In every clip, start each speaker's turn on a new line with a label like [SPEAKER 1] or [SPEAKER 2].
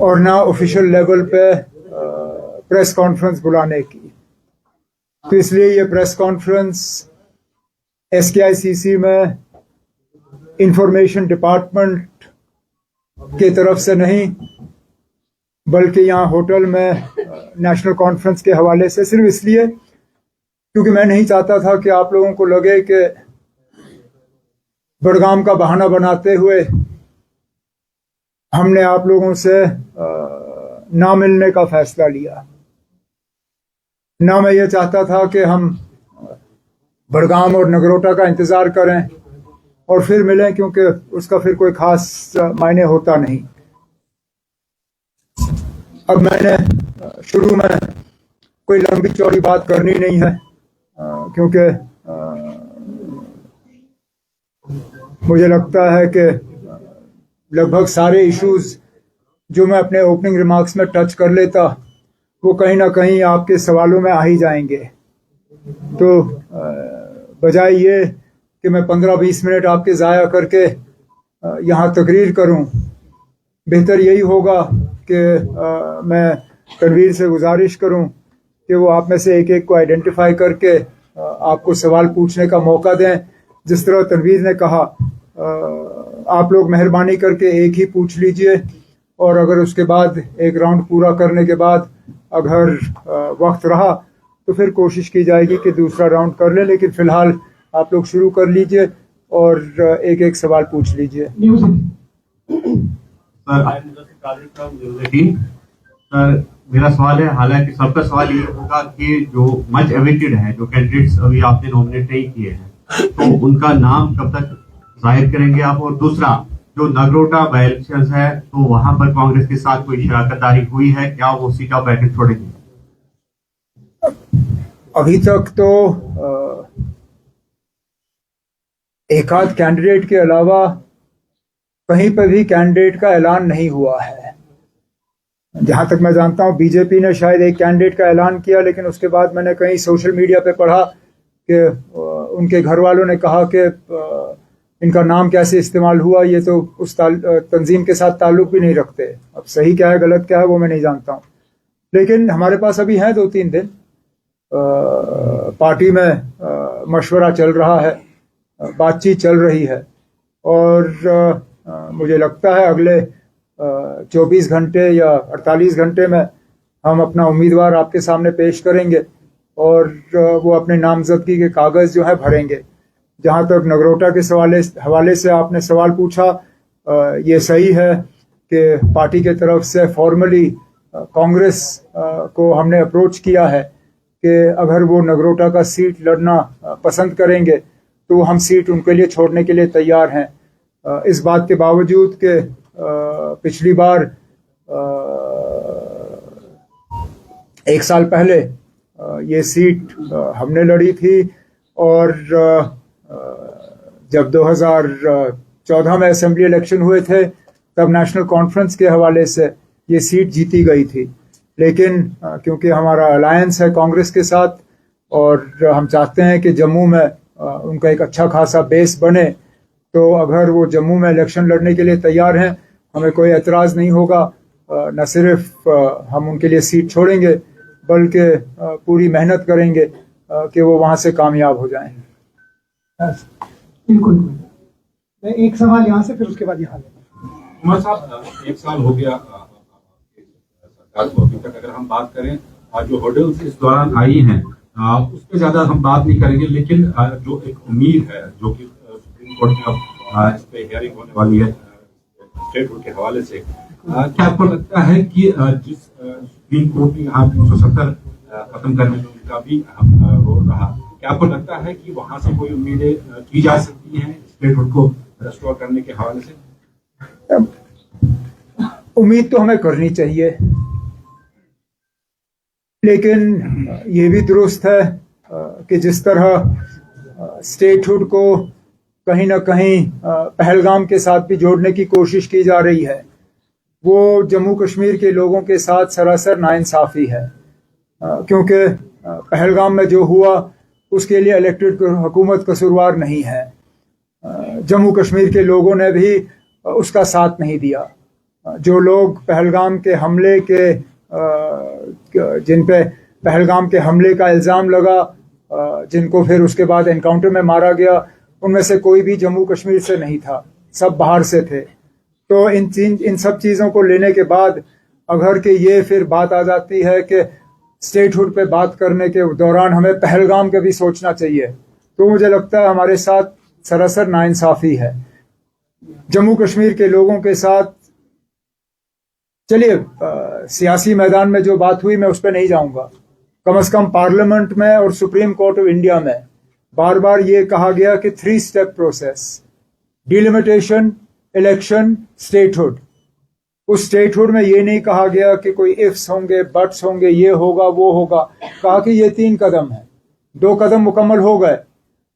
[SPEAKER 1] और ना official level पे प्रेस कॉन्फ्रेंस बुलाने की। तो इसलिए ये प्रेस कॉन्फ्रेंस SKICC में इंफॉर्मेशन डिपार्टमेंट की तरफ से नहीं, बल्कि यहाँ होटल में नेशनल कॉन्फ्रेंस के हवाले से, सिर्फ इसलिए क्योंकि मैं नहीं चाहता था कि आप लोगों को लगे कि बडगाम का बहाना बनाते हुए हमने आप लोगों से ना मिलने का फैसला लिया। ना मैं ये चाहता था कि हम बडगाम और नगरोटा का इंतजार करें और फिर मिलें, क्योंकि उसका फिर कोई खास मायने होता नहीं। अब मैंने शुरू में कोई लंबी चौड़ी बात करनी नहीं है, क्योंकि मुझे लगता है कि लगभग सारे इश्यूज जो मैं अपने ओपनिंग रिमार्क्स में टच कर लेता वो कहीं ना कहीं आपके सवालों में आ ही जाएंगे। तो बजाय ये कि मैं 15-20 मिनट आपके ज़ाया करके यहाँ तकरीर करूँ, बेहतर यही होगा कि मैं तनवीर से गुजारिश करूँ कि वो आप में से एक एक को आइडेंटिफाई करके आपको सवाल पूछने का मौका दें। जिस तरह तनवीर ने कहा, आप लोग मेहरबानी करके एक ही पूछ लीजिए, और अगर उसके बाद एक राउंड पूरा करने के बाद अगर वक्त रहा तो फिर कोशिश की जाएगी कि दूसरा राउंड कर ले। लेकिन फिलहाल आप लोग शुरू कर लीजिए और एक एक सवाल पूछ लीजिए।
[SPEAKER 2] सर, मेरा सवाल है, हालांकि सबका सवाल ये होगा कि जो मच एवेटेड है, जो कैंडिडेट्स अभी आपने नॉमिनेट नहीं किए हैं, तो उनका नाम कब तक जाहिर करेंगे आप? और दूसरा, जो नगरोटा बाय इलेक्शंस है, तो वहां पर कांग्रेस के साथ कोई शराकतदारी हुई है क्या? वो सीट ऑफ बैठक छोड़ेंगे?
[SPEAKER 1] अभी तक तो एक आध कैंडिडेट के अलावा कहीं पर भी कैंडिडेट का ऐलान नहीं हुआ है। जहां तक मैं जानता हूं बीजेपी ने शायद एक कैंडिडेट का ऐलान किया, लेकिन उसके बाद मैंने कहीं सोशल मीडिया पे पढ़ा कि उनके घर वालों ने कहा कि इनका नाम कैसे इस्तेमाल हुआ, ये तो उस तंजीम के साथ ताल्लुक भी नहीं रखते। अब सही क्या है गलत क्या है वो मैं नहीं जानता हूँ, लेकिन हमारे पास अभी हैं 2-3 दिन। पार्टी में मशवरा चल रहा है, बातचीत चल रही है, और मुझे लगता है अगले 24 घंटे या 48 घंटे में हम अपना उम्मीदवार आपके सामने पेश करेंगे और वो अपने नामजदगी के कागज़ जो है भरेंगे। जहाँ तक नगरोटा के हवाले से आपने सवाल पूछा, ये सही है कि पार्टी के तरफ से फॉर्मली कांग्रेस को हमने अप्रोच किया है कि अगर वो नगरोटा का सीट लड़ना पसंद करेंगे तो हम सीट उनके लिए छोड़ने के लिए तैयार हैं। इस बात के बावजूद कि पिछली बार 1 साल पहले ये सीट हमने लड़ी थी, और जब 2014 में असेंबली इलेक्शन हुए थे तब नेशनल कॉन्फ्रेंस के हवाले से ये सीट जीती गई थी। लेकिन क्योंकि हमारा अलायंस है कांग्रेस के साथ और हम चाहते हैं कि जम्मू में उनका एक अच्छा खासा बेस बने, तो अगर वो जम्मू में इलेक्शन लड़ने के लिए तैयार हैं हमें कोई एतराज़ नहीं होगा। न सिर्फ हम उनके लिए सीट छोड़ेंगे बल्कि पूरी मेहनत करेंगे कि वो वहाँ से कामयाब हो जाएं।
[SPEAKER 3] बिल्कुल। एक सवाल यहाँ से, फिर उसके बाद यहाँ।
[SPEAKER 4] उमर साहब, 1 साल हो गया सरकार को। अभी तक अगर हम बात करें जो हर्डल्स इस दौरान आई हैं उस पर ज्यादा हम बात नहीं करेंगे, लेकिन जो एक उम्मीद है जो कि सुप्रीम कोर्ट में इस पे हियरिंग होने वाली है स्टेट हुड के हवाले से, क्या आपको लगता है कि जिस सुप्रीम कोर्ट ने यहाँ 270 खत्म करने में उनका भी रोल रहा, क्या आपको लगता है कि वहां से कोई उम्मीदें की जा सकती हैं स्टेट हुड को रेस्टोर करने के हवाले से?
[SPEAKER 1] उम्मीद तो हमें करनी चाहिए, लेकिन ये भी दुरुस्त है कि जिस तरह स्टेटहुड को कहीं ना कहीं पहलगाम के साथ भी जोड़ने की कोशिश की जा रही है, वो जम्मू कश्मीर के लोगों के साथ सरासर नाइंसाफ़ी है। क्योंकि पहलगाम में जो हुआ उसके लिए इलेक्टेड हुकूमत कसूरवार नहीं है। जम्मू कश्मीर के लोगों ने भी उसका साथ नहीं दिया। जो लोग पहलगाम के हमले के जिन पे पहलगाम के हमले का इल्ज़ाम लगा, जिनको फिर उसके बाद एनकाउंटर में मारा गया, उनमें से कोई भी जम्मू कश्मीर से नहीं था, सब बाहर से थे। तो इन सब चीज़ों को लेने के बाद अगर कि ये फिर बात आ जाती है कि स्टेटहुड पे बात करने के दौरान हमें पहलगाम का भी सोचना चाहिए, तो मुझे लगता है हमारे साथ सरासर नाइंसाफ़ी है जम्मू कश्मीर के लोगों के साथ। चलिए, सियासी मैदान में जो बात हुई मैं उस पर नहीं जाऊंगा। कम से कम पार्लियामेंट में और सुप्रीम कोर्ट ऑफ इंडिया में बार बार ये कहा गया कि 3 step process, delimitation, election, statehood. उस स्टेटहुड में ये नहीं कहा गया कि कोई इफ्स होंगे, बट्स होंगे, ये होगा वो होगा। कहा कि ये 3 कदम है, 2 कदम मुकम्मल हो गए,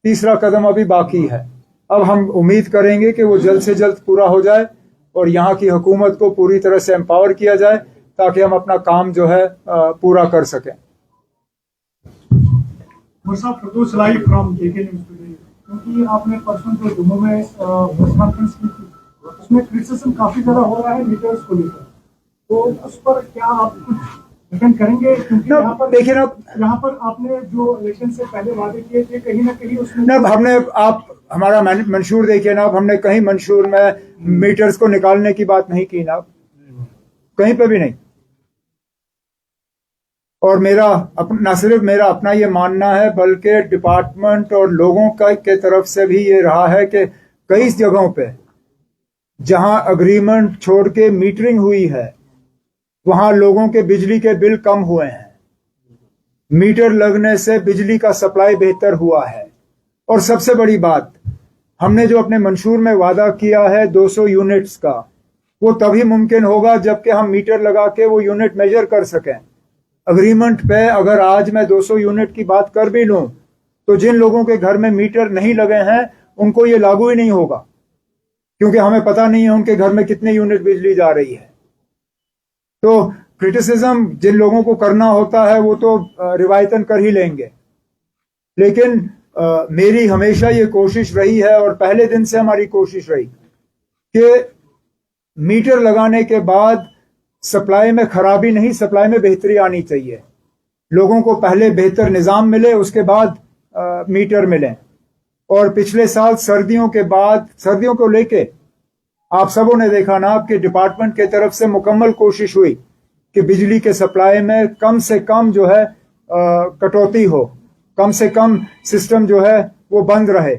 [SPEAKER 1] तीसरा कदम अभी बाकी है। अब हम उम्मीद करेंगे कि वो जल्द से जल्द पूरा हो जाए और यहाँ की हुकूमत को पूरी तरह से एम्पावर किया जाए ताकि हम अपना काम जो है पूरा कर सकें।
[SPEAKER 3] Firdaus live from JK news today, क्योंकि आपने परसों जो जम्मू में प्रेस कॉन्फ्रेंस की थी उसमें क्रिटिसिज्म काफी ज्यादा हो रहा है मीटर्स को लेकर, तो उस पर क्या आप कुछ डिफेंड करेंगे? क्योंकि यहाँ पर देखिए ना, यहाँ पर आपने जो इलेक्शन से पहले वादे किए थे कहीं ना कहीं उसमें
[SPEAKER 1] ना हमने, आप हमारा मंशूर देखिए ना, हमने कहीं मंशूर में मीटर्स को निकालने की बात नहीं की ना, कहीं पे भी नहीं। और मेरा न सिर्फ मेरा अपना ये मानना है बल्कि डिपार्टमेंट और लोगों का के तरफ से भी ये रहा है कि कई जगहों पे जहां अग्रीमेंट छोड़ के मीटरिंग हुई है वहां लोगों के बिजली के बिल कम हुए हैं, मीटर लगने से बिजली का सप्लाई बेहतर हुआ है। और सबसे बड़ी बात, हमने जो अपने मंशूर में वादा किया है 200 यूनिट्स का, वो तभी मुमकिन होगा जबकि हम मीटर लगा के वो यूनिट मेजर कर सकें। अग्रीमेंट पे अगर आज मैं 200 यूनिट की बात कर भी लूं तो जिन लोगों के घर में मीटर नहीं लगे हैं उनको ये लागू ही नहीं होगा, क्योंकि हमें पता नहीं है उनके घर में कितने यूनिट बिजली जा रही है। तो क्रिटिसिज्म जिन लोगों को करना होता है वो तो रिवायतन कर ही लेंगे, लेकिन मेरी हमेशा ये कोशिश रही है और पहले दिन से हमारी कोशिश रही कि मीटर लगाने के बाद सप्लाई में खराबी नहीं, सप्लाई में बेहतरी आनी चाहिए। लोगों को पहले बेहतर निज़ाम मिले, उसके बाद मीटर मिले। और पिछले साल सर्दियों के बाद, सर्दियों को लेके आप सबों ने देखा ना कि डिपार्टमेंट के तरफ से मुकम्मल कोशिश हुई कि बिजली के सप्लाई में कम से कम जो है कटौती हो, कम से कम सिस्टम जो है वो बंद रहे।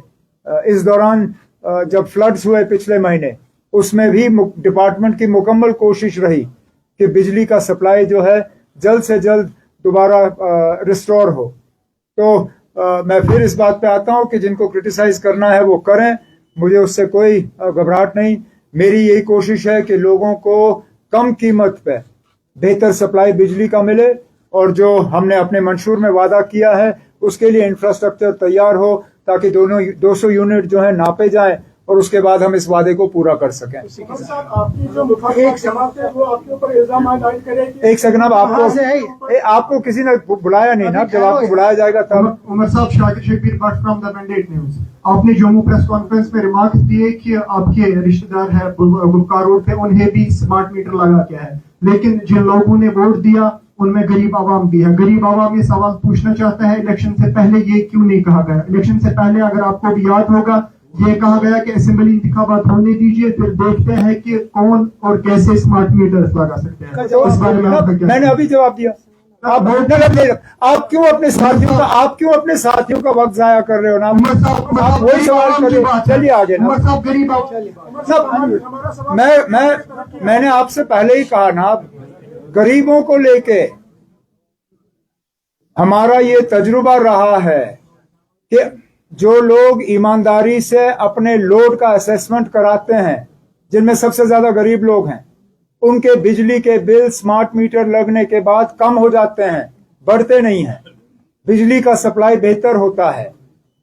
[SPEAKER 1] इस दौरान जब फ्लड्स हुए पिछले महीने, उसमें भी डिपार्टमेंट की मुकम्मल कोशिश रही कि बिजली का सप्लाई जो है जल्द से जल्द दोबारा रिस्टोर हो। तो मैं फिर इस बात पे आता हूं कि जिनको क्रिटिसाइज करना है वो करें, मुझे उससे कोई घबराहट नहीं। मेरी यही कोशिश है कि लोगों को कम कीमत पे बेहतर सप्लाई बिजली का मिले और जो हमने अपने मंशूर में वादा किया है उसके लिए इंफ्रास्ट्रक्चर तैयार हो ताकि दोनों 200 यूनिट जो है नापे जाएं और उसके बाद हम इस वादे को पूरा कर सकें।
[SPEAKER 3] आपकी जो एक जमात है वो आपके ऊपर इल्जाम आयद करेगी।
[SPEAKER 1] एक सेकंड, अब आपको किसी ने बुलाया नहीं ना, जब आपको बुलाया जाएगा तब।
[SPEAKER 5] उमर साहब, Shakir Shabbir Bhatt from the mandate news. आपने जम्मू प्रेस कॉन्फ्रेंस में रिमार्क्स दिए कि आपके रिश्तेदार है गुलकार रोड पे, उन्हें भी स्मार्ट मीटर लगा के है, लेकिन जिन लोगों ने वोट दिया उनमें गरीब आवाम भी है। गरीब आवाम ये सवाल पूछना चाहता है, इलेक्शन से पहले ये क्यों नहीं कहा गया? इलेक्शन से पहले अगर आपको भी याद होगा ये कहा गया कि असेंबली इंतखाबात होने दीजिए, फिर देखते हैं कि कौन और कैसे स्मार्ट मीटर्स लगा सकते हैं। इस बारे में आपका क्या?
[SPEAKER 1] मैंने अभी जवाब दिया। आप क्यों अपने साथियों का वक्त जाया कर रहे हो ना? आप वही सवाल कर रहे हो। चलिए आगे ना।
[SPEAKER 5] गरीब
[SPEAKER 1] मैंने आपसे पहले ही कहा ना, गरीबों को लेके हमारा ये तजुर्बा रहा है कि जो लोग ईमानदारी से अपने लोड का असेसमेंट कराते हैं, जिनमें सबसे ज्यादा गरीब लोग हैं, उनके बिजली के बिल स्मार्ट मीटर लगने के बाद कम हो जाते हैं, बढ़ते नहीं हैं। बिजली का सप्लाई बेहतर होता है।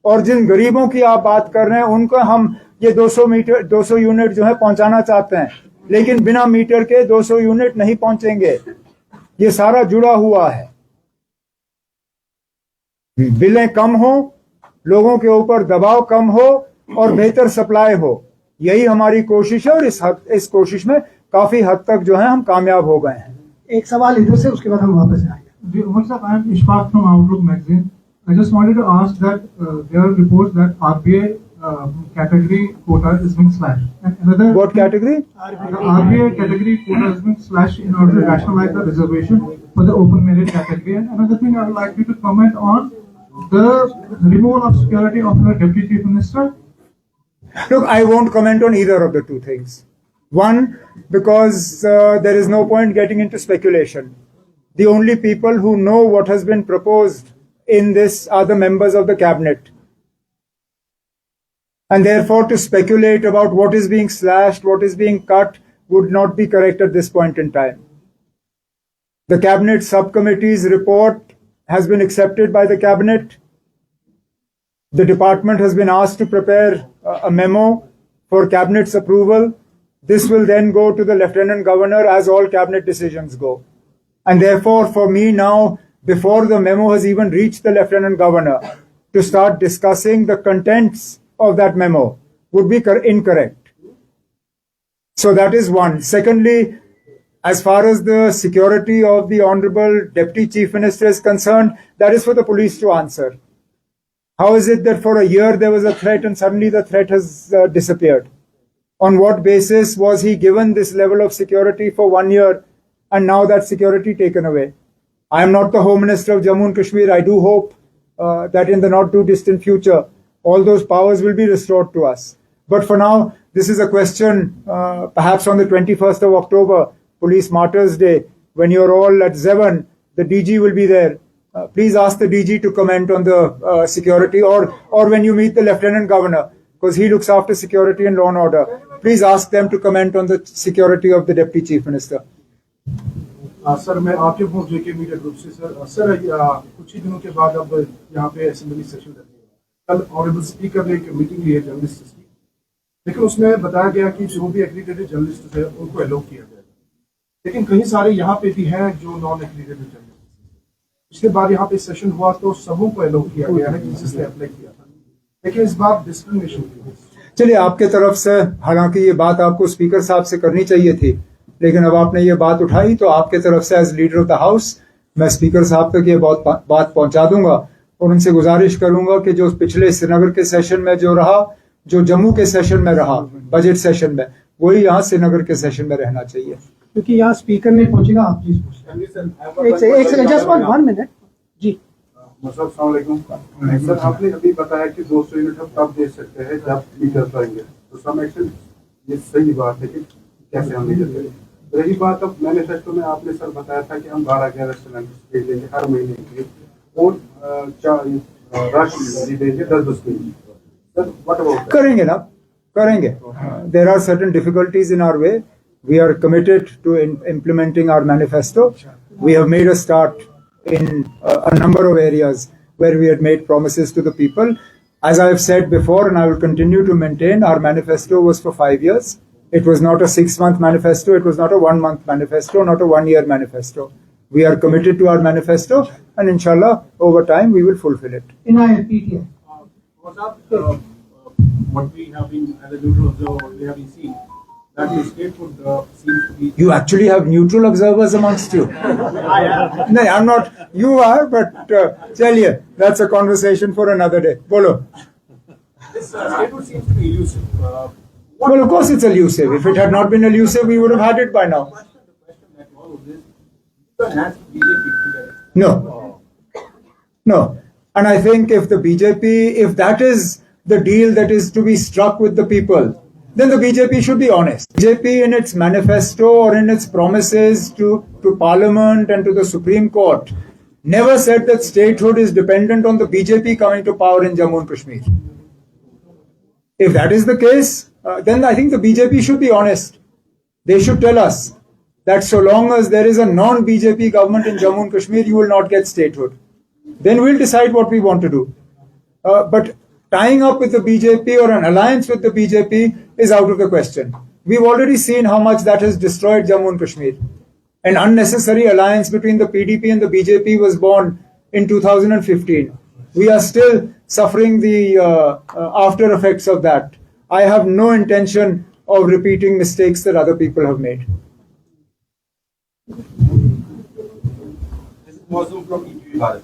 [SPEAKER 1] और जिन गरीबों की आप बात कर रहे हैं उनको हम ये 200 यूनिट जो है पहुंचाना चाहते हैं, लेकिन बिना मीटर के 200 यूनिट नहीं पहुंचेंगे। ये सारा जुड़ा हुआ है। बिलें कम हो, लोगों के ऊपर दबाव कम हो और बेहतर सप्लाई हो, यही हमारी कोशिश है और इस कोशिश में काफी हद तक जो है हम कामयाब हो गए हैं।
[SPEAKER 5] एक सवाल इधर से, उसके बाद हम वापस आएंगे।
[SPEAKER 3] What's up? I'm Ishfaq from Outlook magazine. I just wanted to ask that there are reports that RBI category quota is being slashed. And another
[SPEAKER 1] What category?
[SPEAKER 3] The RBI category quota is being slashed in order to rationalize the reservation for the open merit category. And another thing I would like you to comment on the removal of security of the Deputy Chief Minister.
[SPEAKER 1] Look, I won't comment on either of the two things. One, because there is no point getting into speculation. The only people who know what has been proposed in this are the members of the cabinet. And therefore, to speculate about what is being slashed, what is being cut, would not be correct at this point in time. The cabinet subcommittee's report has been accepted by the cabinet. The department has been asked to prepare a memo for cabinet's approval. This will then go to the Lieutenant Governor, as all cabinet decisions go. And therefore, for me now, before the memo has even reached the Lieutenant Governor, to start discussing the contents of that memo would be incorrect. So that is one. Secondly, as far as the security of the Honorable Deputy Chief Minister is concerned, that is for the police to answer. How is it that for a year there was a threat and suddenly the threat has disappeared? On what basis was he given this level of security for 1 year and now that security taken away? I am not the Home Minister of Jammu and Kashmir. I do hope that in the not too distant future, all those powers will be restored to us. But for now, this is a question, perhaps on the 21st of October, Police Martyrs Day, when you're all at Zevan, the DG will be there. Please ask the DG to comment on the security, or when you meet the Lieutenant Governor, because he looks after security and law and order. Please ask them to comment on the security of the Deputy Chief Minister.
[SPEAKER 6] Sir मैं आपके हूँ जेके media group से sir कुछ ही दिनों के बाद अब यहाँ पे असेंबली सेशन लगेगा। कल ऑनरेबल स्पीकर ने एक मीटिंग ली है जर्नलिस्ट की, लेकिन उसमें बताया गया कि जो भी एक्रीडेटेड जर्नलिस्ट है उनको अलाउ किया जाएगा, लेकिन कई सारे यहाँ पे भी हैं जो नॉन एक्रीडेटेड जर्नलिस्ट। उसके बाद यहाँ पे सेशन हुआ तो सबों को अलाउ किया गया है जिसने अप्लाई किया था, लेकिन इस बार डिस्क्रिमिनेशन की।
[SPEAKER 1] चलिए, आपके तरफ से हालांकि ये बात आपको स्पीकर साहब से करनी चाहिए थी, लेकिन अब आपने ये बात उठाई तो आपके तरफ से as leader of the house मैं स्पीकर साहब तक ये बात पहुंचा दूंगा और उनसे गुजारिश करूंगा कि जो पिछले श्रीनगर के सेशन में जो रहा, जो जम्मू के सेशन में रहा, बजट सेशन में, वही यहाँ श्रीनगर के सेशन में रहना चाहिए।
[SPEAKER 5] क्योंकि यहाँ स्पीकर नहीं पहुंचेगा। आप प्लीज एक सेकंड, जस्ट 1 मिनट जी।
[SPEAKER 6] सर आपने अभी बताया कि 200 यूनिट हम तब दे सकते हैं जब मीटर पाएंगे, तो सम एक्शन ये सही बात है कि कैसे हम मीटर करें। रही बात अब मैनिफेस्टो में आपने सर बताया था कि हम 12-11 सिलेंडर दे देंगे हर महीने के और राशन देंगे 10-10 केजी। सर व्हाट अबाउट
[SPEAKER 1] करेंगे ना, करेंगे। There are certain difficulties in our way. We are committed to implementing our manifesto. We have made a start in a number of areas where we had made promises to the people. As I have said before, and I will continue to maintain, our manifesto was for 5 years. It was not a 6-month manifesto. It was not a 1-month manifesto, not a 1-year manifesto. We are committed to our manifesto, and inshallah, over time, we will fulfill it.
[SPEAKER 6] what we have been as a neutral observer, what we have been seeing, that the state would seem to be.
[SPEAKER 1] You actually have neutral observers amongst you. No, I'm not. You are, but chaliye, that's a conversation for another day. Bolo.
[SPEAKER 6] This state would seem to be elusive.
[SPEAKER 1] Well, of course it's elusive. If it had not been elusive, we would have had it by now.
[SPEAKER 6] The question that follows is, you can ask BJP together.
[SPEAKER 1] No. No. And I think if the BJP, if that is the deal that is to be struck with the people, then the BJP should be honest. BJP in its manifesto or in its promises to Parliament and to the Supreme Court never said that statehood is dependent on the BJP coming to power in Jammu and Kashmir. If that is the case, then I think the BJP should be honest. They should tell us that so long as there is a non-BJP government in Jammu and Kashmir, you will not get statehood. Then we'll decide what we want to do. But tying up with the BJP or an alliance with the BJP is out of the question. We've already seen how much that has destroyed Jammu and Kashmir. An unnecessary alliance between the PDP and the BJP was born in 2015. We are still suffering the after effects of that. I have no intention of repeating mistakes that other people have made.
[SPEAKER 4] This is Mausum from ETV Bharat.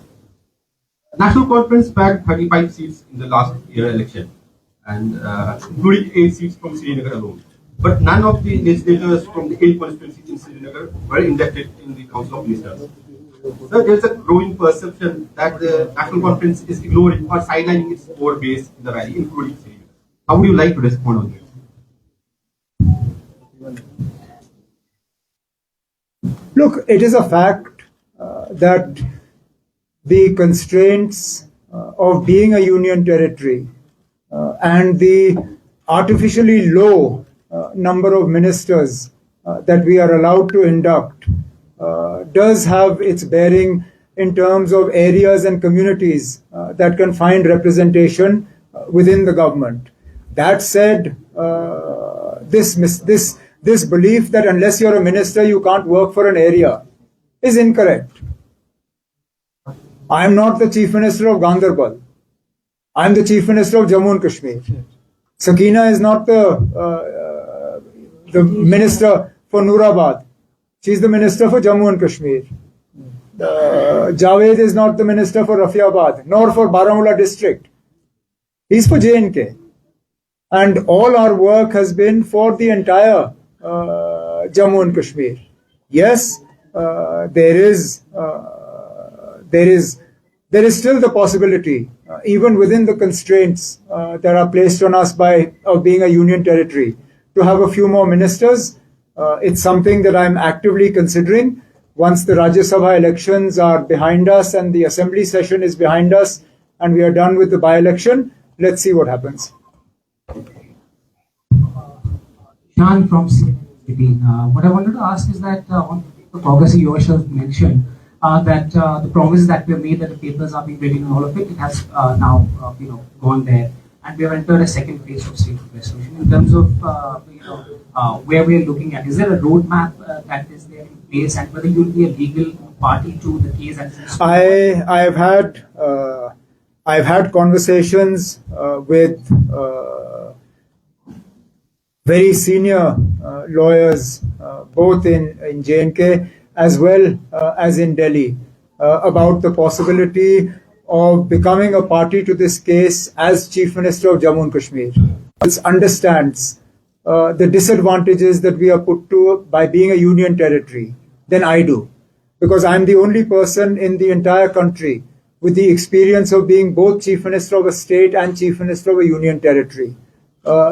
[SPEAKER 4] National Conference bagged 35 seats in the last year election, and including 8 seats from Srinagar alone. But none of the legislators from the 8 constituencies in Srinagar were inducted in the Council of Ministers. So there is a growing perception that the National Conference is ignoring or sidelining its core base in the rally, including Srinagar. How would you like to respond on this?
[SPEAKER 1] Look, it is a fact that the constraints of being a union territory and the artificially low number of ministers that we are allowed to induct does have its bearing in terms of areas and communities that can find representation within the government. That said, this belief that unless you're a minister you can't work for an area is incorrect. I am not the Chief Minister of Ganderbal. I am the Chief Minister of Jammu and Kashmir. Sakina is not the Minister for Noorabad. She is the Minister for Jammu and Kashmir. Javed is not the Minister for Rafiabad, nor for Baramulla district. He is for J&K. And all our work has been for the entire Jammu and Kashmir. Yes, there is still the possibility, even within the constraints that are placed on us of being a union territory, to have a few more ministers. It's something that I'm actively considering. Once the Rajya Sabha elections are behind us and the assembly session is behind us and we are done with the by-election, let's see what happens.
[SPEAKER 7] Sean from CNBC. What I wanted to ask is that on the progress you yourself mentioned that the promises that were made that the papers are being ready and all of it, it has now gone there, and we have entered a second phase of state resolution. In terms of where we are looking at, is there a roadmap that is there in place, and whether you will be a legal party to the case that is?
[SPEAKER 1] I've had conversations with very senior lawyers, both in J&K as well as in Delhi, about the possibility of becoming a party to this case as Chief Minister of Jammu and Kashmir. It understands the disadvantages that we are put to by being a union territory than I do, because I'm the only person in the entire country with the experience of being both Chief Minister of a state and Chief Minister of a union territory.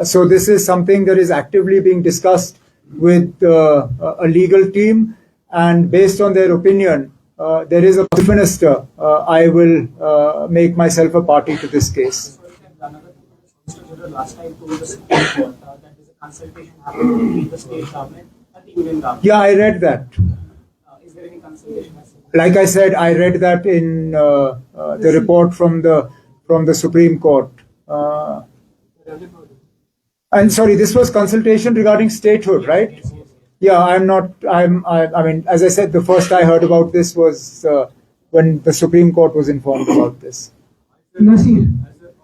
[SPEAKER 1] So this is something that is actively being discussed with a legal team, and based on their opinion, there is a Chief Minister. I will make myself a party to this case.
[SPEAKER 7] Last time told the Supreme Court that there's a consultation happening between the state government and the union government.
[SPEAKER 1] Yeah, I read that.
[SPEAKER 7] Is there any consultation?
[SPEAKER 1] Like I said, I read that in the report from the Supreme Court. And sorry, this was consultation regarding statehood, right? Yeah, I mean, as I said, the first I heard about this was when the Supreme Court was informed about this.
[SPEAKER 7] Nasir.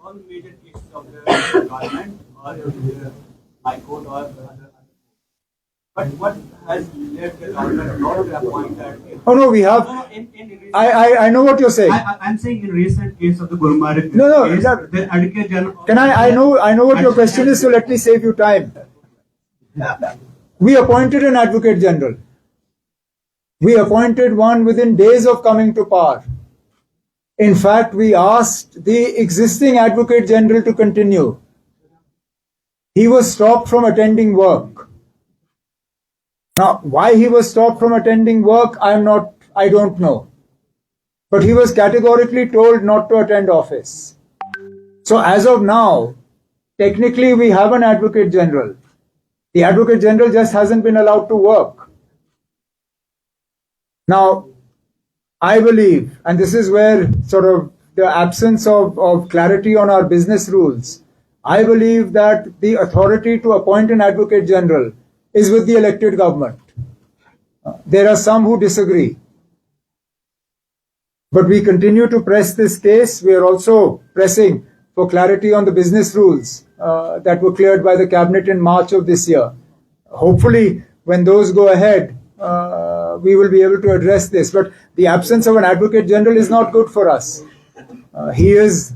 [SPEAKER 8] All major cases of the government or the High Court or other. But what has led the government not to appoint that?
[SPEAKER 1] Oh no, we have. I know what you're saying.
[SPEAKER 2] I'm saying in recent case of the Gulmarg
[SPEAKER 1] No,
[SPEAKER 2] case, the Advocate General.
[SPEAKER 1] Can I know what your question is, so let me save you time. We appointed an Advocate General. We appointed one within days of coming to power. In fact, we asked the existing Advocate General to continue. He was stopped from attending work. Now, why he was stopped from attending work, I don't know. But he was categorically told not to attend office. So as of now, technically we have an Advocate General. The Advocate General just hasn't been allowed to work. Now, I believe, and this is where sort of the absence of clarity on our business rules, I believe that the authority to appoint an Advocate General is with the elected government. There are some who disagree. But we continue to press this case. We are also pressing for clarity on the business rules that were cleared by the cabinet in March of this year. Hopefully, when those go ahead, we will be able to address this. But the absence of an Advocate General is not good for us. He is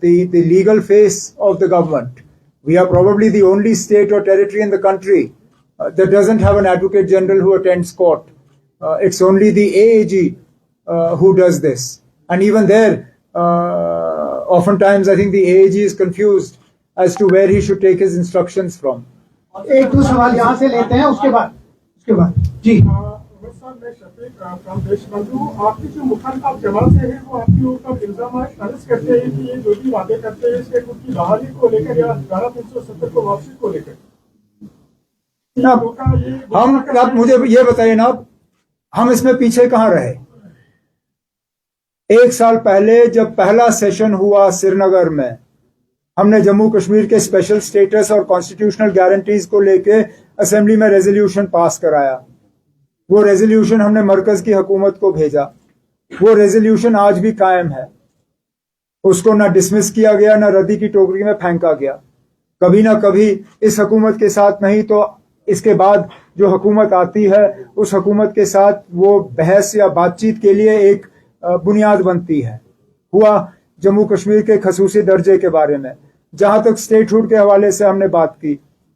[SPEAKER 1] the legal face of the government. We are probably the only state or territory in the country that doesn't have an Advocate General who attends court. It's only the AAG who does this. And even there, oftentimes I think the AAG is confused as to where he should take his instructions from.
[SPEAKER 5] एक दो सवाल यहाँ से लेते हैं, उसके बाद जी
[SPEAKER 3] मैं शफीक फ्रॉम देशबंधु, आपकी जो मुखालिफ जमात से है वो आपके ऊपर इल्जाम खारिज करते हैं कि ये जो भी वादे करते हैं स्टेट की बहाली को लेकर या 370 को वापसी को लेकर।
[SPEAKER 1] हम आप मुझे ये बताइए ना, हम इसमें पीछे कहाँ रहे? एक साल पहले जब पहला सेशन हुआ श्रीनगर में, हमने जम्मू कश्मीर के स्पेशल स्टेटस और कॉन्स्टिट्यूशनल गारंटीज को लेके असेंबली में रेजोल्यूशन पास कराया। वो रेजोल्यूशन हमने मरकज की हुकूमत को भेजा। वो रेजोल्यूशन आज भी कायम है। उसको ना डिसमिस किया गया, ना रद्दी की टोकरी में फेंका गया। कभी ना कभी इस हुकूमत के साथ नहीं तो इसके बाद जो हुकूमत आती है उस हुकूमत के साथ वो बहस या बातचीत के लिए एक बुनियाद बनती है। हुआ जम्मू कश्मीर के खसूसी दर्जे के बारे में, जहां तक स्टेटहुड के हवाले से हमने बात की,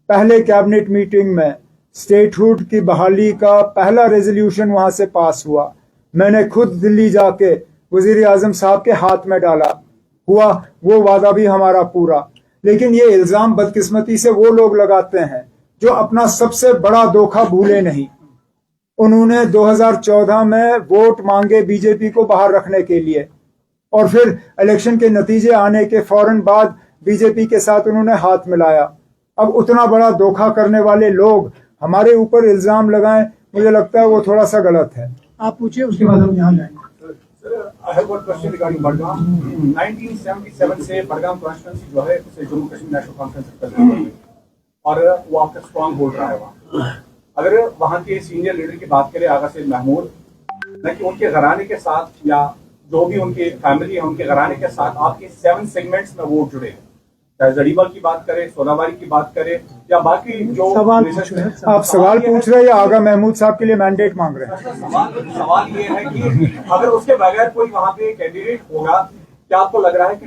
[SPEAKER 1] पहले कैबिनेट मीटिंग में स्टेटहुड की बहाली का पहला रेजोल्यूशन वहां से पास हुआ। मैंने खुद दिल्ली जाके वजीर आजम साहब के हाथ में डाला। हुआ वो वादा भी हमारा पूरा। लेकिन ये इल्जाम बदकिस्मती से वो लोग लगाते हैं जो अपना सबसे बड़ा धोखा भूले नहीं। उन्होंने 2014 में वोट मांगे बीजेपी को बाहर रखने के लिए, और फिर इलेक्शन के नतीजे आने के फौरन बाद बीजेपी के साथ उन्होंने हाथ मिलाया। अब उतना बड़ा धोखा करने वाले लोग हमारे ऊपर इल्जाम लगाएं, मुझे लगता है वो थोड़ा सा गलत है।
[SPEAKER 5] आप पूछिए, उसके बाद हम यहाँ जाएंगे।
[SPEAKER 6] I have one question regarding Budgam. 1977 से बडगाम कॉन्स्टिट्यूंसी जो है उसे Jammu Kashmir national conference president हुई और वो आपका स्ट्रॉन्ग होल्ड रहा है वहाँ। अगर वहाँ के सीनियर लीडर की बात करें आगा सैयद महमूद, न कि उनके घराने के साथ या जो भी उनके फैमिली है उनके घराने के साथ आपके 7 सेगमेंट्स में वोट जुड़े हैं, चाहे जड़ीबा की बात करें, सोनावारी की बात करें या बाकी जो
[SPEAKER 1] आप सवाल पूछ रहे हैं या आगा महमूद साहब के लिए मैंडेट मांग रहे हैं?
[SPEAKER 6] सवाल ये है कि अगर उसके बगैर कोई वहाँ पे कैंडिडेट होगा, क्या आपको लग रहा है कि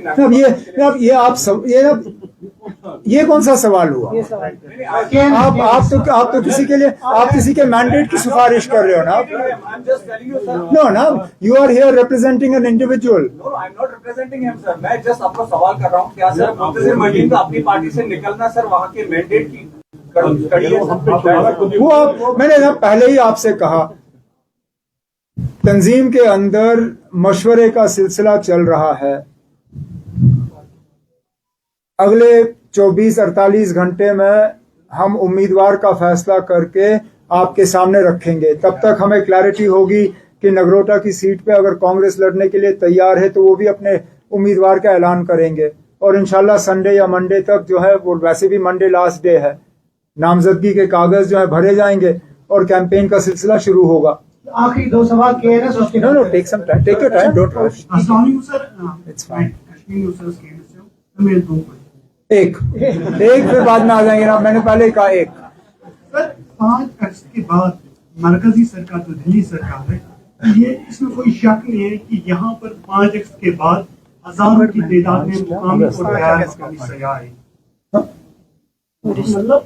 [SPEAKER 1] ये कौन सा सवाल हुआ? आप तो किसी के मैंडेट की सिफारिश कर रहे हो ना? नो ना, you are here representing an individual.
[SPEAKER 6] No, I am not representing him sir. मैं जस्ट आपको सवाल कर रहा हूँ, क्या सर मुंतजिर मजीद का अपनी पार्टी से निकलना सर वहाँ के मैंडेट की कड़ी है?
[SPEAKER 1] वो मैंने ना पहले ही आपसे कहा, तंजीम के अंदर मशवरे का सिलसिला चल रहा है। अगले 24-48 घंटे में हम उम्मीदवार का फैसला करके आपके सामने रखेंगे। तब तक हमें क्लैरिटी होगी कि नगरोटा की सीट पे अगर कांग्रेस लड़ने के लिए तैयार है तो वो भी अपने उम्मीदवार का ऐलान करेंगे। और इंशाल्लाह संडे या मंडे तक जो है, वो वैसे भी मंडे लास्ट डे है, नामजदगी के कागज जो है भरे जाएंगे और कैंपेन का सिलसिला शुरू होगा।
[SPEAKER 5] आखिरी 2 सवाल किए हैं ना,
[SPEAKER 1] no take some time, take your time, don't rush, it's fine. एक फिर बाद में आ जाएंगे ना, मैंने पहले कहा एक।
[SPEAKER 5] सर 5 अगस्त के बाद मरकजी सरकार जो दिल्ली सरकार है, ये इसमें कोई शक नहीं है कि यहाँ पर 5 अगस्त के बाद हजारों की तादाद में मुकामी और गैर मुकामी सयाह आए, मतलब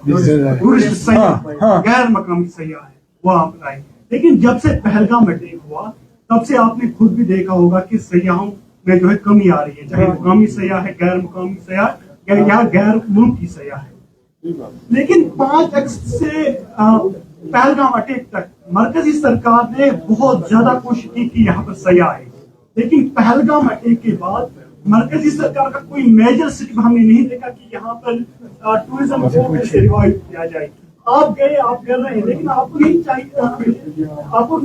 [SPEAKER 5] गैर मुकामी सयाह है वो आप आए। लेकिन जब से पहलगाम अटैक हुआ तब से आपने खुद भी देखा होगा कि सयाहों में जो है कमी आ रही है, चाहे मुकामी सयाह है, गैर मुकामी सयाह या गैर मुल्क की सयाह है। लेकिन 5 अगस्त से पहलगाम अटैक तक मरकजी सरकार ने बहुत ज्यादा कोशिश की कि यहाँ पर सयाह आए, लेकिन पहलगाम अटैक के बाद मरकजी सरकार का कोई मेजर स्टेप हमने नहीं देखा कि यहाँ पर टूरिज्म को कैसे रिवाइव किया जाए। आप गए, आप कर रहे हैं, लेकिन आपको नहीं चाहिए, आपको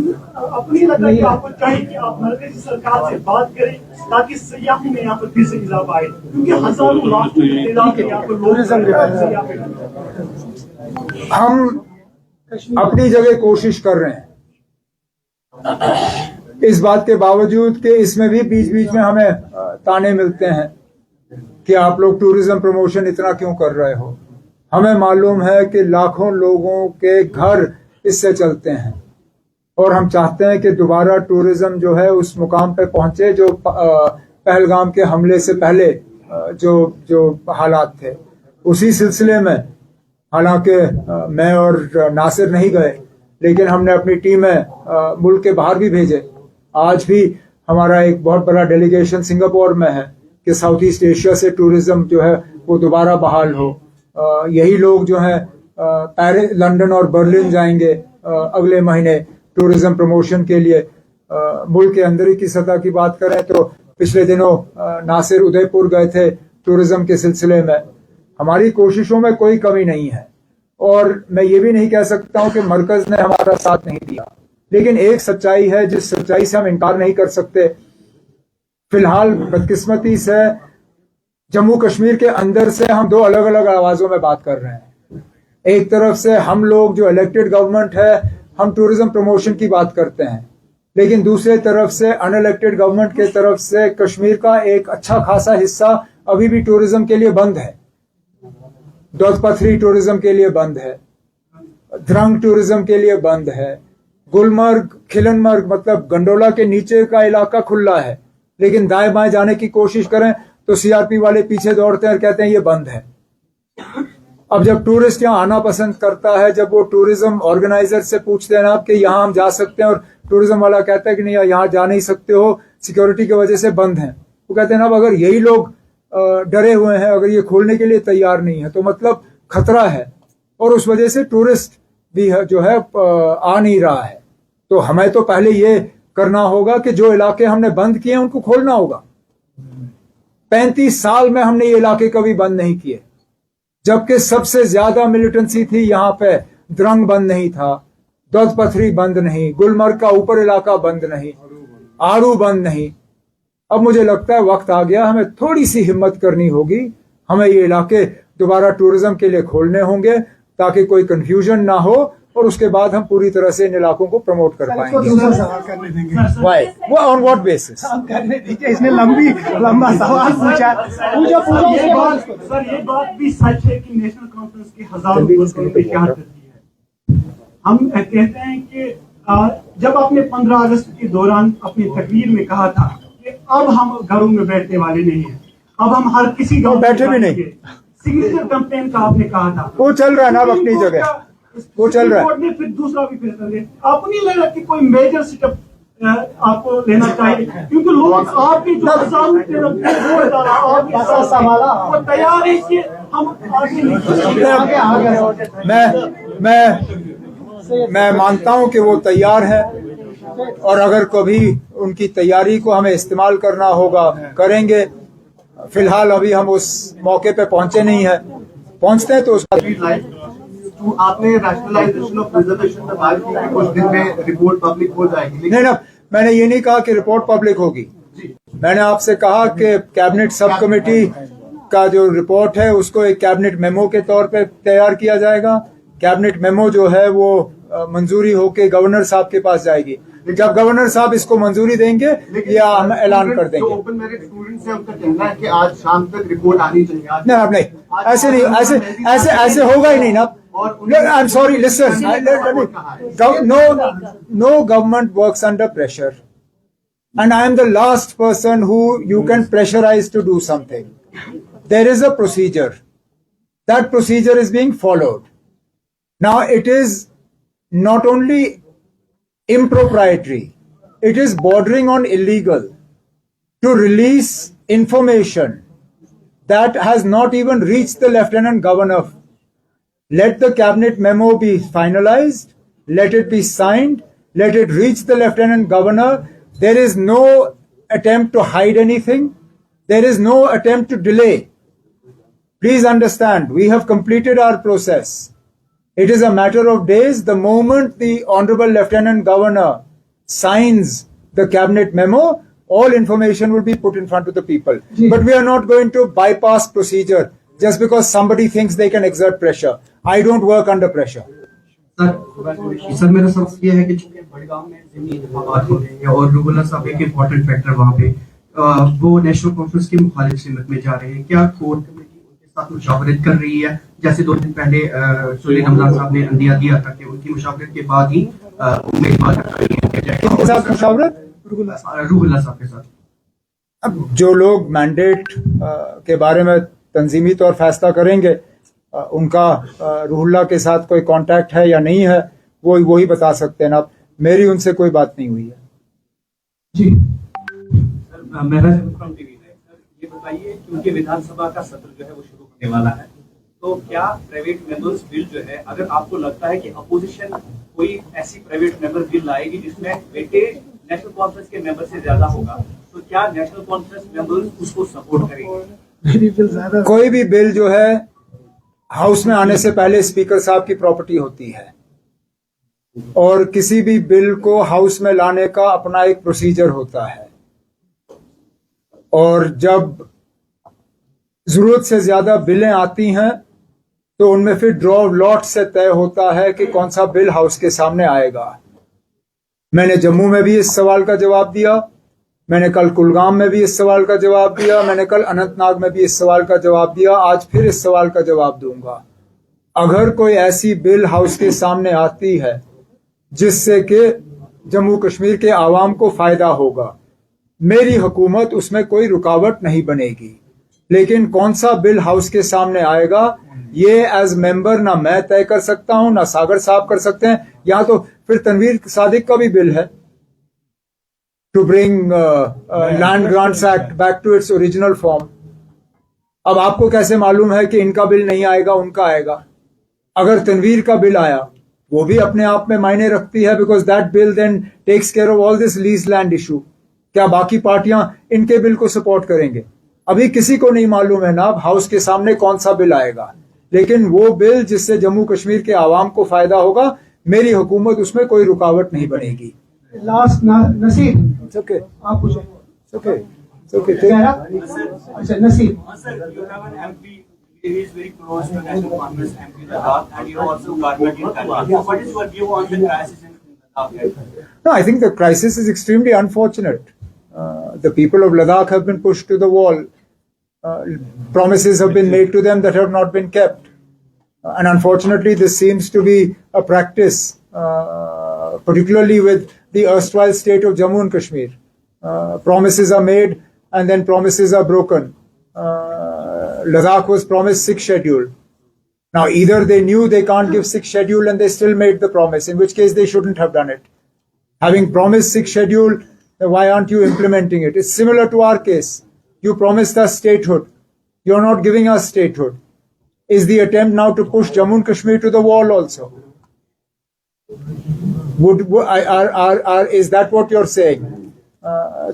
[SPEAKER 5] नहीं लग रहा कि आपको चाहिए कि आप मरकजी सरकार से बात करें ताकि सयाहों में यहाँ पर फिर से इजाफा आए, क्योंकि हजारों लाखों की तादाद में यहाँ पर लोग।
[SPEAKER 1] हम अपनी जगह कोशिश कर रहे हैं, इस बात के बावजूद कि इसमें भी बीच बीच में हमें ताने मिलते हैं। कि आप लोग टूरिज्म प्रमोशन इतना क्यों कर रहे हो। हमें मालूम है कि लाखों लोगों के घर इससे चलते हैं और हम चाहते हैं कि दोबारा टूरिज्म जो है उस मुकाम पे पहुंचे जो पहलगाम के हमले से पहले जो हालात थे। उसी सिलसिले में हालांकि मैं और नासिर नहीं गए, लेकिन हमने अपनी टीमें मुल्क के बाहर भी भेजे। आज भी हमारा एक बहुत बड़ा डेलीगेशन सिंगापुर में है कि साउथ ईस्ट एशिया से टूरिज्म जो है वो दोबारा बहाल हो। यही लोग जो हैं पेरिस, लंदन और बर्लिन जाएंगे अगले महीने टूरिज्म प्रमोशन के लिए। मुल्क के अंदर की सतह की बात करें तो पिछले दिनों नासिर उदयपुर गए थे टूरिज्म के सिलसिले में। हमारी कोशिशों में कोई कमी नहीं है और मैं ये भी नहीं कह सकता हूं कि मरकज ने हमारा साथ नहीं दिया, लेकिन एक सच्चाई है जिस सच्चाई से हम इनकार नहीं कर सकते। फिलहाल बदकिस्मती से जम्मू कश्मीर के अंदर से हम दो अलग अलग आवाजों में बात कर रहे हैं। एक तरफ से हम लोग जो इलेक्टेड गवर्नमेंट है हम टूरिज्म प्रमोशन की बात करते हैं, लेकिन दूसरे तरफ से अनइलेक्टेड गवर्नमेंट के तरफ से कश्मीर का एक अच्छा खासा हिस्सा अभी भी टूरिज्म के लिए बंद है। दोदपथरी टूरिज्म के लिए बंद है, द्रंग टूरिज्म के लिए बंद है, गुलमर्ग, खिलनमर्ग मतलब गंडोला के नीचे का इलाका खुला है, लेकिन दाएं बाएं जाने की कोशिश करें तो सीआरपी वाले पीछे दौड़ते हैं और कहते हैं ये बंद है। अब जब टूरिस्ट यहाँ आना पसंद करता है, जब वो टूरिज्म ऑर्गेनाइजर से पूछते हैं ना कि यहाँ हम जा सकते हैं, और टूरिज्म वाला कहता है कि नहीं यहाँ जा नहीं सकते हो, सिक्योरिटी की वजह से बंद है, वो कहते हैं ना अब अगर यही लोग डरे हुए हैं, अगर ये खोलने के लिए तैयार नहीं है तो मतलब खतरा है और उस वजह से टूरिस्ट भी जो है आ नहीं रहा है। तो हमें तो पहले ये करना होगा कि जो इलाके हमने बंद किए हैं उनको खोलना होगा। 35 साल में हमने ये इलाके कभी बंद नहीं किए, जबकि सबसे ज्यादा मिलिटेंसी थी यहाँ पे। द्रंग बंद नहीं था, दोदपथरी बंद नहीं, गुलमर्ग का ऊपर इलाका बंद नहीं, आरू बंद नहीं। अब मुझे लगता है वक्त आ गया, हमें थोड़ी सी हिम्मत करनी होगी, हमें ये इलाके दोबारा टूरिज्म के लिए खोलने होंगे ताकि कोई कंफ्यूजन ना हो और उसके बाद हम पूरी तरह से इन इलाकों को प्रमोट कर पाएंगे।
[SPEAKER 5] सवाल करने देंगे।
[SPEAKER 1] वाई वो ऑन व्हाट बेसिस?
[SPEAKER 5] करने दीजिए, इसने लंबा सवाल पूछा।
[SPEAKER 8] सर ये बात भी सच है कि नेशनल कॉन्फ्रेंस की हजारों वर्करों की क्या करती है। हम कहते हैं कि जब आपने 15 अगस्त के दौरान अपनी तकरीर में कहा था कि अब हम घरों में बैठने वाले नहीं हैं, अब हम हर किसी गांव
[SPEAKER 1] बैठे भी नहीं,
[SPEAKER 8] सिग्नेचर कैंपेन का आपने कहा था,
[SPEAKER 1] वो चल रहा है ना अब अपनी जगह, वो चल रहा है।
[SPEAKER 8] ने फिर दूसरा भी फैसला लिया। आपको नहीं लग रहा कि कोई मेजर स्टेप आपको लेना चाहिए, क्योंकि लोग आपकी जो वो तैयार है कि हम आगे
[SPEAKER 1] मैं मानता हूं कि वो तैयार है और अगर कभी उनकी तैयारी को हमें इस्तेमाल करना होगा करेंगे। फिलहाल अभी हम उस मौके पे पहुंचे नहीं है, पहुंचते हैं तो उसका
[SPEAKER 5] आपने रैशनलाइजेशन ऑफ रिजर्वेशन में बात की कि कुछ दिन में रिपोर्ट पब्लिक हो जाएगी।
[SPEAKER 1] नहीं ना, मैंने ये नहीं कहा कि रिपोर्ट पब्लिक होगी। मैंने आपसे कहा कि कैबिनेट सब कमेटी का जो रिपोर्ट है उसको एक कैबिनेट मेमो के तौर पे तैयार किया जाएगा। कैबिनेट मेमो जो है वो मंजूरी होके गवर्नर साहब के पास जाएगी। जब गवर्नर साहब इसको मंजूरी देंगे या हम ऐलान कर देंगे।
[SPEAKER 5] ओपन मेरिट स्टूडेंट्स है, उनका कहना है कि आज शाम तक रिपोर्ट आनी चाहिए।
[SPEAKER 1] नहीं अब नहीं, ऐसे नहीं, ऐसे होगा ही नहीं ना। I am sorry, listen, no government works under pressure, and I am the last person who you can pressurize to do something. There is a procedure. That procedure is being followed. Now it is not only impropriety, it is bordering on illegal to release information that has not even reached the Lieutenant Governor. Let the cabinet memo be finalized, let it be signed, let it reach the Lieutenant Governor. There is no attempt to hide anything. There is no attempt to delay. Please understand, we have completed our process. It is a matter of days. The moment the Honorable Lieutenant Governor signs the cabinet memo, all information will be put in front of the people. But we are not going to bypass procedure just because somebody thinks they can exert pressure. I don't work under pressure.
[SPEAKER 2] Sir मेरा सवाल ये है कि चूंकि बड़गांव में जमीन इंतखाबात हो रहे हैं और रूबुल्ला साहब एक इम्पोर्टेंट फैक्टर वहाँ पे
[SPEAKER 7] वो नेशनल कॉन्फ्रेंस की मुखालिफ सिमत में जा रहे हैं। क्या कोर कमेटी उनके साथ मुशावरत कर रही है? जैसे 2 दिन पहले सुनील रमजान साहब ने अंदिया दिया था कि उनकी मुशावरत के बाद ही उम्मीदवार
[SPEAKER 1] किसके साथ मुशावरत?
[SPEAKER 7] रूहुल्लाह साहब के साथ।
[SPEAKER 1] अब जो लोग मैंडेट के बारे में तंजीमी तौर फैसला करेंगे, उनका रूहुल्लाह के साथ कोई कांटेक्ट है या नहीं है, वो ही बता सकते हैं ना। मेरी उनसे कोई बात नहीं हुई है।
[SPEAKER 7] जी
[SPEAKER 9] मेरा फ्रॉम टीवी है सर, ये बताइए क्योंकि विधानसभा का सत्र जो है वो शुरू होने वाला है, तो क्या प्राइवेट मेंबर्स बिल जो है, अगर आपको लगता है कि अपोजिशन कोई ऐसी प्राइवेट मेंबर बिल लाएगी जिसमें वेटेज नेशनल कॉन्फ्रेंस के मेंबर से ज्यादा होगा, तो क्या नेशनल कॉन्फ्रेंस मेंबर्स उसको सपोर्ट करेंगे?
[SPEAKER 1] कोई भी बिल जो है हाउस में आने से पहले स्पीकर साहब की प्रॉपर्टी होती है, और किसी भी बिल को हाउस में लाने का अपना एक प्रोसीजर होता है, और जब जरूरत से ज्यादा बिलें आती हैं तो उनमें फिर ड्रॉ लॉट से तय होता है कि कौन सा बिल हाउस के सामने आएगा। मैंने जम्मू में भी इस सवाल का जवाब दिया, मैंने कल कुलगाम में भी इस सवाल का जवाब दिया, मैंने कल अनंतनाग में भी इस सवाल का जवाब दिया, आज फिर इस सवाल का जवाब दूंगा। अगर कोई ऐसी बिल हाउस के सामने आती है जिससे कि जम्मू कश्मीर के आवाम को फायदा होगा, मेरी हुकूमत उसमें कोई रुकावट नहीं बनेगी। लेकिन कौन सा बिल हाउस के सामने आएगा ये एज मेंबर ना मैं तय कर सकता हूं, ना सागर साहब कर सकते हैं। यहां तो फिर तनवीर सादिक का भी बिल है to bring land grants act back to its original form. अब आपको कैसे मालूम है कि इनका बिल नहीं आएगा, उनका आएगा? अगर तनवीर का बिल आया, वो भी अपने आप में मायने रखती है, because that bill then takes care of all this lease land issue. क्या बाकी पार्टियां इनके बिल को सपोर्ट करेंगे? अभी किसी को नहीं मालूम है ना हाउस के सामने कौन सा बिल आएगा, लेकिन वो बिल जिससे जम्मू कश्मीर के आवाम को फायदा होगा, मेरी हुकूमत उसमें कोई रुकावट नहीं बनेगी।
[SPEAKER 5] लास्ट नसीब,
[SPEAKER 1] ओके,
[SPEAKER 5] आप पूछें।
[SPEAKER 1] ओके, ओके,
[SPEAKER 5] अच्छा नसीब,
[SPEAKER 9] Sir, you have an MP, he is very close to National Congress MP Ladakh, and you also government in Ladakh. What is your view on the crisis in Ladakh?
[SPEAKER 1] No, I think the crisis is extremely unfortunate. The people of Ladakh have been pushed to the wall. Promises have been made to them that have not been kept. And unfortunately, this seems to be a practice, particularly with the erstwhile state of Jammu and Kashmir. Promises are made and then promises are broken. Ladakh was promised 6th schedule. Now, either they knew they can't give 6th schedule and they still made the promise, in which case they shouldn't have done it. Having promised 6th schedule, why aren't you implementing it? It's similar to our case. You promised us statehood. You're not giving us statehood. Is the attempt now to push Jammu and Kashmir to the wall also? Is that what you're saying?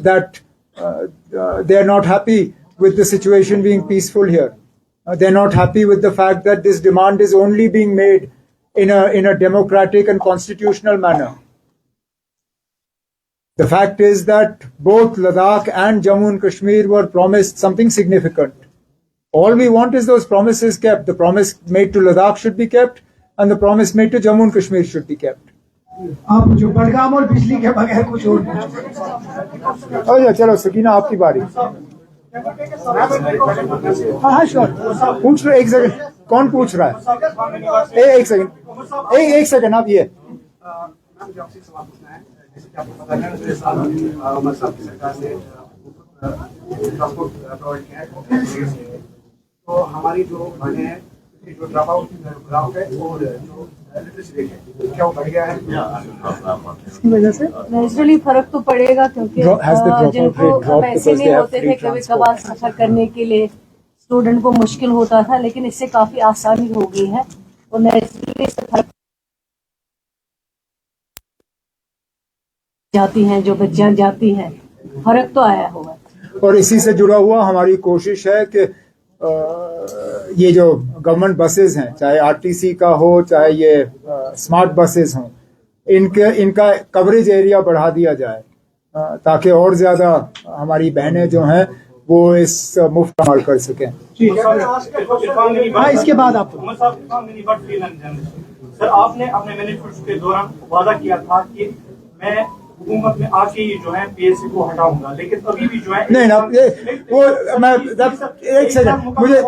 [SPEAKER 1] That they're not happy with the situation being peaceful here. They're not happy with the fact that this demand is only being made in a democratic and constitutional manner. The fact is that both Ladakh and Jammu and Kashmir were promised something significant. All we want is those promises kept. The promise made to Ladakh should be kept, and the promise made to Jammu and Kashmir should be kept.
[SPEAKER 5] आप जो बड़गाम और बिजली के बगैर कुछ और
[SPEAKER 1] अच्छा, चलो सकीना, आपकी बारी। हाँ, श्योर, पूछ लो। एक सेकंड, कौन पूछ रहा है? एक सेकंड, आप ये
[SPEAKER 6] तो हमारी जो बहने हैं, जो ड्रॉप आउट ग्राफ है और जो लिटरेसी रेट है, क्या वो बढ़ गया है?
[SPEAKER 1] इसकी वजह से
[SPEAKER 10] नेचुरली फर्क तो पड़ेगा, क्योंकि जिनको पैसे नहीं होते थे कभी कभार सफर करने के लिए स्टूडेंट को मुश्किल होता था, लेकिन इससे काफी आसानी हो गई है। तो नेचुरली इससे फर्क जाती हैं, जो बच्चियां जाती हैं, फर्क तो आया हुआ।
[SPEAKER 1] और इसी से जुड़ा हुआ हमारी कोशिश है कि ये जो गवर्नमेंट बसेस हैं, चाहे आरटीसी का हो, चाहे ये स्मार्ट बसेस हों, इनका कवरेज एरिया बढ़ा दिया जाए, ताकि और ज्यादा हमारी बहनें जो हैं वो इस मुफ्त अमल कर सकें।
[SPEAKER 5] हाँ, इसके बाद आप
[SPEAKER 9] सर, आपने अपने मैनिफेस्टो के दौरान वादा किया था कि मैं
[SPEAKER 8] हुकूमत में आके ही जो है PSA को हटाऊंगा, लेकिन अभी भी जो है
[SPEAKER 1] नहीं ना, वो मैं एक सेकंड मुझे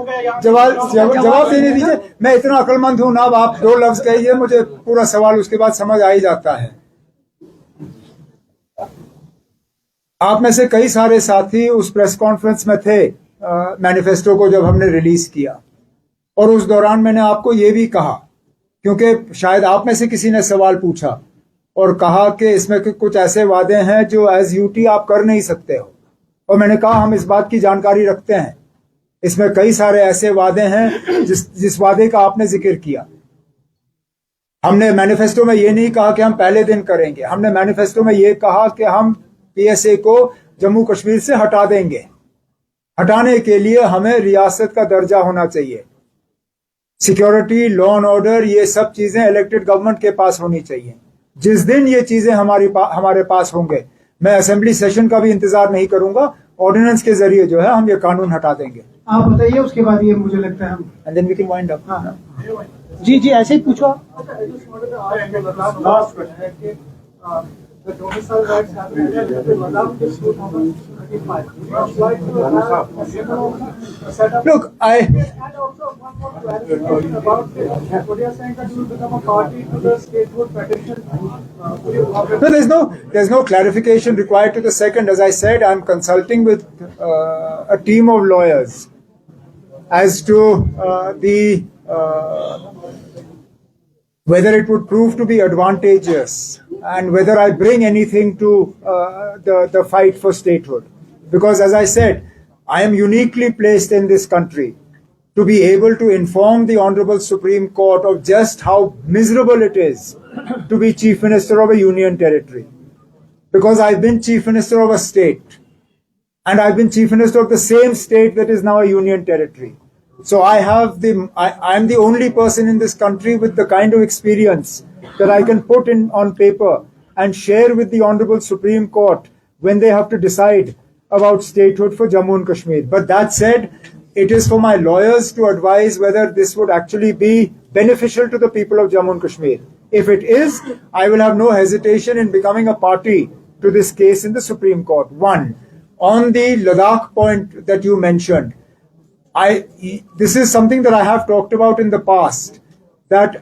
[SPEAKER 1] जवाब देने दीजिए। मैं इतना अक्लमंद हूं ना, अब आप 2 लफ्ज कहिए, मुझे पूरा सवाल उसके बाद समझ आ ही जाता है। आप में से कई सारे साथी उस प्रेस कॉन्फ्रेंस में थे मैनिफेस्टो को जब हमने रिलीज किया, और उस दौरान मैंने आपको ये भी कहा, क्योंकि शायद आप में से किसी ने सवाल पूछा और कहा कि इसमें कुछ ऐसे वादे हैं जो एज यूटी आप कर नहीं सकते हो, और मैंने कहा हम इस बात की जानकारी रखते हैं। इसमें कई सारे ऐसे वादे हैं जिस वादे का आपने जिक्र किया। हमने मैनिफेस्टो में ये नहीं कहा कि हम पहले दिन करेंगे, हमने मैनिफेस्टो में ये कहा कि हम PSA को जम्मू कश्मीर से हटा देंगे। हटाने के लिए हमें रियासत का दर्जा होना चाहिए, सिक्योरिटी, लॉ एंड ऑर्डर, ये सब चीजें इलेक्टेड गवर्नमेंट के पास होनी चाहिए। जिस दिन ये चीजें हमारे पास होंगे, मैं असेंबली सेशन का भी इंतजार नहीं करूंगा, ऑर्डिनेंस के जरिए जो है हम ये कानून हटा देंगे।
[SPEAKER 5] आप बताइए, उसके बाद ये मुझे लगता है हम
[SPEAKER 1] and then we can wind up.
[SPEAKER 5] जी जी ऐसे ही पूछो आप।
[SPEAKER 3] लास्ट क्वेश्चन है कि the domicile rights have been Ladakh is 2035.
[SPEAKER 1] Look,
[SPEAKER 3] And also one more clarification about what you are saying that you will become a party to the statehood petition.
[SPEAKER 1] No, there's no clarification required to the second. As I said, I'm consulting with a team of lawyers as to whether it would prove to be advantageous and whether I bring anything to the fight for statehood. Because as I said, I am uniquely placed in this country to be able to inform the Honorable Supreme Court of just how miserable it is to be Chief Minister of a union territory. Because I've been Chief Minister of a state, and I've been Chief Minister of the same state that is now a union territory. So I'm the only person in this country with the kind of experience that I can put on paper and share with the Honorable Supreme Court when they have to decide about statehood for Jammu and Kashmir. But that said, it is for my lawyers to advise whether this would actually be beneficial to the people of Jammu and Kashmir. If it is, I will have no hesitation in becoming a party to this case in the Supreme Court. One, on the Ladakh point that you mentioned, this is something that I have talked about in the past, that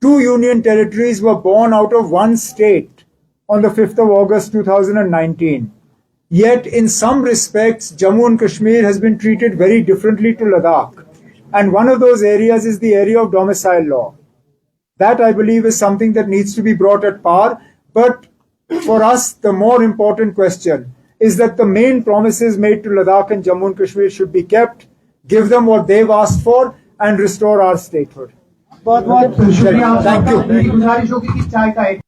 [SPEAKER 1] 2 union territories were born out of one state on the 5th of August 2019. Yet in some respects, Jammu and Kashmir has been treated very differently to Ladakh. And one of those areas is the area of domicile law. That, I believe, is something that needs to be brought at par. But for us, the more important question is that the main promises made to Ladakh and Jammu and Kashmir should be kept, give them what they've asked for, and restore our statehood.
[SPEAKER 5] बहुत बहुत शुक्रिया।
[SPEAKER 1] Thank you.
[SPEAKER 5] गुजारिश होगी कि चाय का एक